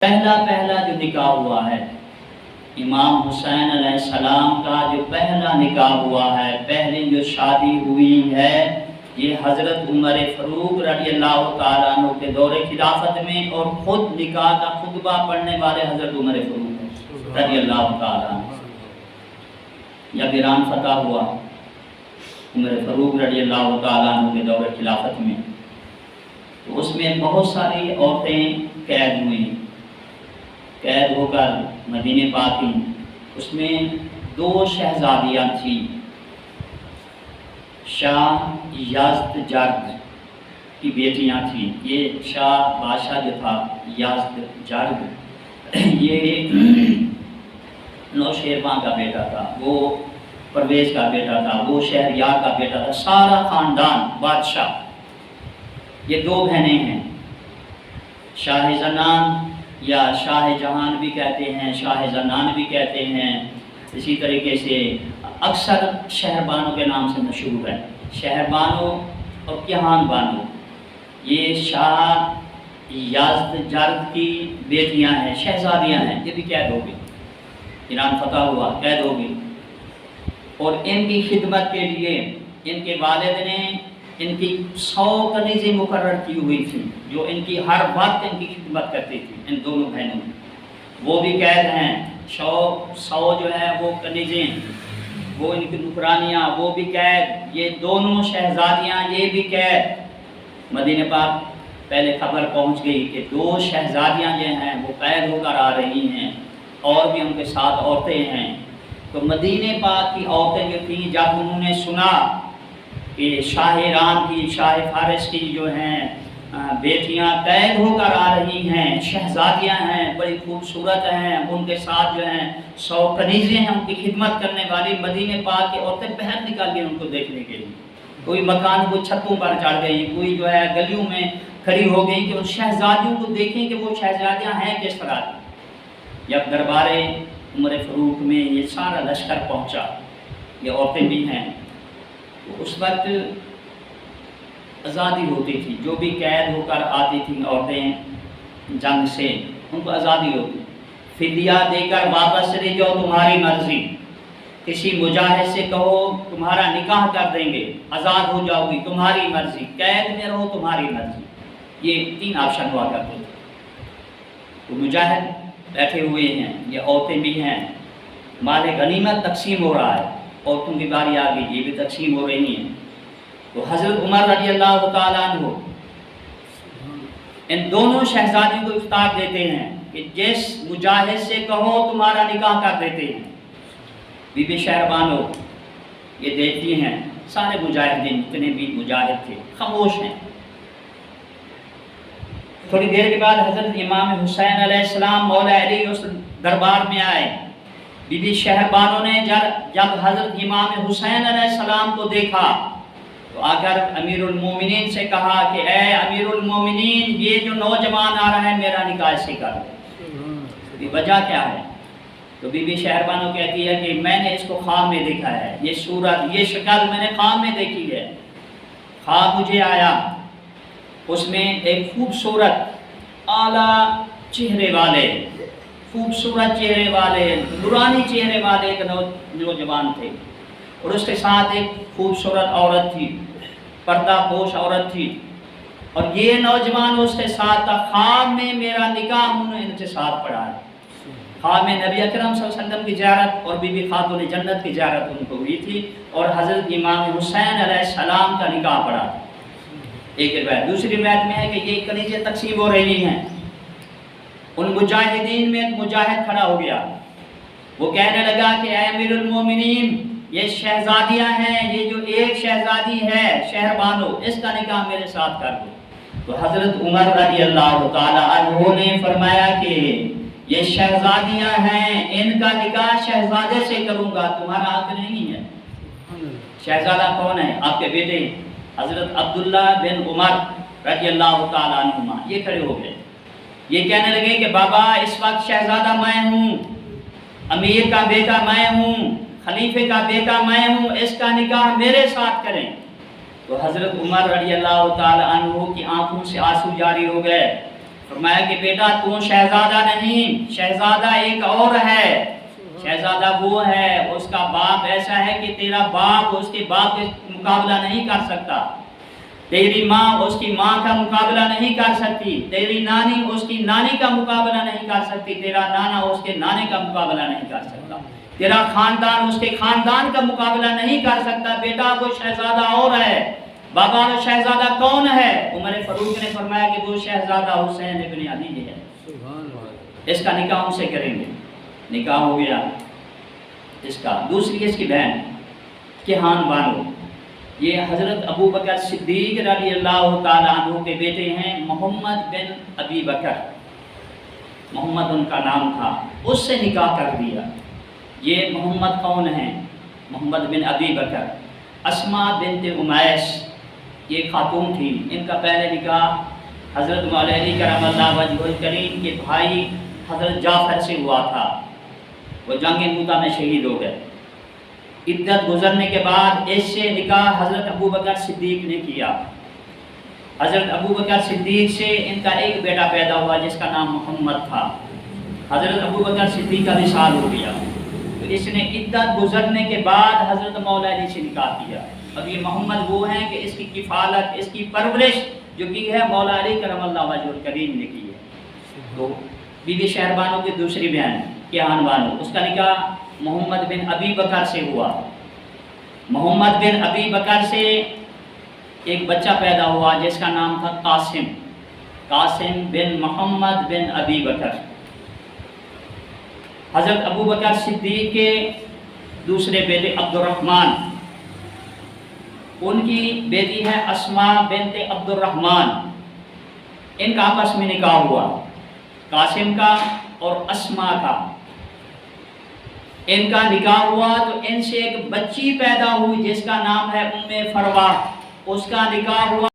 پہلا جو نکاح ہوا ہے امام حسین علیہ السلام کا جو پہلا نکاح ہوا ہے، پہلی جو شادی ہوئی ہے، یہ حضرت عمر فاروق رضی اللہ تعالیٰ عنہ کے دور خلافت میں، اور خود نکاح کا خطبہ پڑھنے والے حضرت عمر فاروق رضی اللہ تعالیٰ عنہ۔ جب ایران فتح ہوا عمر فاروق رضی اللہ تعالیٰ عنہ کے دور خلافت میں، تو اس میں بہت ساری عورتیں قید ہوئیں، قید ہو کر مدینے پاک کی۔ اس میں 2 شہزادیاں تھیں، شاہ یزدجرد کی بیٹیاں تھیں۔ یہ شاہ بادشاہ جو تھا یزدجرد، یہ نوشیروان کا بیٹا تھا، وہ پرویز کا بیٹا تھا، وہ شہریار کا بیٹا تھا، سارا خاندان بادشاہ۔ یہ 2 بہنیں ہیں، شاہ زنان یا شاہ جہان بھی کہتے ہیں، شاہ زنان بھی کہتے ہیں، اسی طریقے سے اکثر شہر بانو کے نام سے مشہور ہے، شہر بانو اور کیہان بانو۔ یہ شاہ یزدجرد کی بیٹیاں ہیں، شہزادیاں ہیں، یہ بھی قید ہو گئی، ایران فتح ہوا، قید ہو گئی۔ اور ان کی خدمت کے لیے ان کے والد نے ان کی 100 کنیزیں مقرر کی ہوئی تھیں، جو ان کی ہر وقت ان کی خدمت کرتی تھی، ان دونوں بہنوں کی۔ وہ بھی قید ہیں، 100 جو ہے وہ کنیزیں، وہ ان کی نکرانیاں، وہ بھی قید، یہ دونوں شہزادیاں یہ بھی قید۔ مدینہ پاک پہلے خبر پہنچ گئی کہ 2 شہزادیاں جو ہیں وہ قید ہو کر آ رہی ہیں، اور بھی ان کے ساتھ عورتیں ہیں۔ تو مدینہ پاک کی عورتیں جو تھیں، جب انہوں نے سنا کہ شاہ ایران کی، شاہ فارس کی جو ہیں بیٹیاں قید ہو کر آ رہی ہیں، شہزادیاں ہیں، بڑی خوبصورت ہیں، ان کے ساتھ جو ہیں 100 کنیزیں ہیں ان کی خدمت کرنے والی، مدینہ پاک کی عورتیں باہر نکل گئی ان کو دیکھنے کے لیے۔ کوئی مکان کو چھتوں پر چڑھ گئی، کوئی جو ہے گلیوں میں کھڑی ہو گئی کہ ان شہزادیوں کو دیکھیں کہ وہ شہزادیاں ہیں کس طرح کی۔ جب دربار عمر فاروق میں یہ سارا لشکر پہنچا، یہ عورتیں بھی ہیں، تو اس وقت آزادی ہوتی تھی، جو بھی قید ہو کر آتی تھیں عورتیں جنگ سے، ان کو آزادی ہوتی، فدیہ دے کر واپس چلی جاؤ تمہاری مرضی، کسی مجاہد سے کہو تمہارا نکاح کر دیں گے، آزاد ہو جاؤ گی، تمہاری مرضی، قید میں رہو تمہاری مرضی۔ یہ 3 آپشن ہوا کرتے تھے۔ تو مجاہد بیٹھے ہوئے ہیں، یہ عورتیں بھی ہیں، مال غنیمت تقسیم ہو رہا ہے، عورتوں کی باری آ گئی، یہ بھی تقسیم ہو رہی ہیں۔ تو حضرت عمر رضی اللہ تعالیٰ عنہ ان دونوں شہزادیوں کو اختیار دیتے ہیں کہ جس مجاہد سے کہو تمہارا نکاح کر دیتے ہیں۔ بی بی شہربانو یہ دیکھتی ہیں، سارے مجاہدین جتنے بھی مجاہد تھے خاموش ہیں۔ تھوڑی دیر کے بعد حضرت امام حسین علیہ السلام مولا علی اس دربار میں آئے۔ بی بی شہربانو نے جب حضرت امام حسین علیہ السلام کو دیکھا تو آ کر امیر المومنین سے کہا کہ اے امیر المومنین، یہ جو نوجوان آ رہا ہے میرا نکاح سے کر دو، وجہ کیا ہے؟ تو بی بی شہربانو کہتی ہے کہ میں نے اس کو خواب میں دیکھا ہے، یہ صورت، یہ شکل میں نے خواب میں دیکھی ہے۔ خواب مجھے آیا، اس میں ایک خوبصورت اعلیٰ چہرے والے، خوبصورت چہرے والے، نورانی چہرے والے ایک نوجوان تھے، اور اس کے ساتھ ایک خوبصورت عورت تھی، پردہ پوش عورت تھی، اور یہ نوجوان اس کے ساتھ تھا۔ خواب میں میرا نکاح انہوں نے ان کے ساتھ پڑھا ہے۔ خواب میں نبی اکرم صلی اللہ علیہ وسلم کی زیارت اور بی بی خاتون جنت کی زیارت ان کو ہوئی تھی، اور حضرت امام حسین علیہ السلام کا نکاح پڑھا تھا۔ ایک روایت، دوسری روایت میں ہے کہ یہ کنیزیں تقسیم ہو رہی ہیں۔ ان مجاہدین میں ایک مجاہد کھڑا ہو گیا، وہ کہنے لگا کہ اے امیر المومنین، یہ شہزادیاں ہیں، یہ جو ایک شہزادی ہے شہربانو، اس کا نکاح میرے ساتھ کر دو۔ تو حضرت عمر رضی اللہ تعالی عنہ نے فرمایا کہ یہ شہزادیاں ہیں، ان کا نکاح شہزادے سے کروں گا، تمہارا حق نہیں ہے۔ شہزادہ کون ہے؟ آپ کے بیٹے حضرت عبداللہ بن عمر رضی اللہ تعالی عنہما، یہ کھڑے ہو گئے، یہ کہنے لگے کہ بابا اس وقت شہزادہ میں ہوں، امیر کا بیٹا میں ہوں، خلیفے کا بیٹا میں ہوں، اس کا نکاح میرے ساتھ کریں۔ تو حضرت عمر رضی اللہ تعالی عنہ کی آنکھوں سے آنسو جاری ہو گئے، فرمایا کہ بیٹا تو شہزادہ نہیں، شہزادہ ایک اور ہے، شہزادہ وہ ہے، اس کا باپ ایسا ہے کہ تیرا باپ اس کے باپ کا مقابلہ نہیں کر سکتا، تیری ماں اس کی ماں کا مقابلہ نہیں کر سکتی، تیری نانی اس کی نانی کا مقابلہ نہیں کر سکتی، تیرا نانا اس کے نانے کا مقابلہ نہیں کر سکتا، تیرا خاندان اس کے خاندان کا مقابلہ نہیں کر سکتا، بیٹا وہ شہزادہ اور ہے۔ بابا وہ شہزادہ کون ہے؟ عمر فاروق نے فرمایا کہ وہ شہزادہ حسین ابن علی ہے، اس کا نکاح ہم سے کریں گے۔ نکاح ہو گیا اس کا۔ دوسری اس کی بہن کہان بانو، یہ حضرت ابو بکر صدیق رضی اللہ تعالیٰ عنہ کے بیٹے ہیں، محمد بن ابی بکر، محمد ان کا نام تھا، اس سے نکاح کر دیا۔ یہ محمد کون ہیں؟ محمد بن ابی بکر۔ اسماء بنت امیس یہ خاتون تھی، ان کا پہلے نکاح حضرت مولا علی کرم اللہ وجہہ الکریم کے بھائی حضرت جعفر سے ہوا تھا، وہ جنگ موتا میں شہید ہو گئے۔ عدت گزرنے کے بعد اس سے نکاح حضرت ابو بکر صدیق نے کیا۔ حضرت ابو بکر صدیق سے ان کا ایک بیٹا پیدا ہوا جس کا نام محمد تھا۔ حضرت ابو بکر صدیق کا وصال ہو گیا، تو اس نے عدت گزرنے کے بعد حضرت مولا علی سے نکاح کیا۔ اب یہ محمد وہ ہیں کہ اس کی کفالت، اس کی پرورش جو کی ہے مولا علی کرم اللہ وجہ الکریم نے کی ہے۔ تو بی بی شہربانو کی دوسری بہن کہان بانو، اس کا نکاح محمد بن ابی بکر سے ہوا۔ محمد بن ابی بکر سے ایک بچہ پیدا ہوا جس کا نام تھا قاسم، قاسم بن محمد بن ابی بکر۔ حضرت ابو بکر صدیق کے دوسرے بیٹے عبد الرحمن، ان کی بیٹی ہے اسماء بنت عبد الرحمن، ان کا آپس میں نکاح ہوا، قاسم کا اور اسماء کا، ان کا نکاح ہوا تو ان سے ایک بچی پیدا ہوئی جس کا نام ہے ام فروا، اس کا نکاح ہوا۔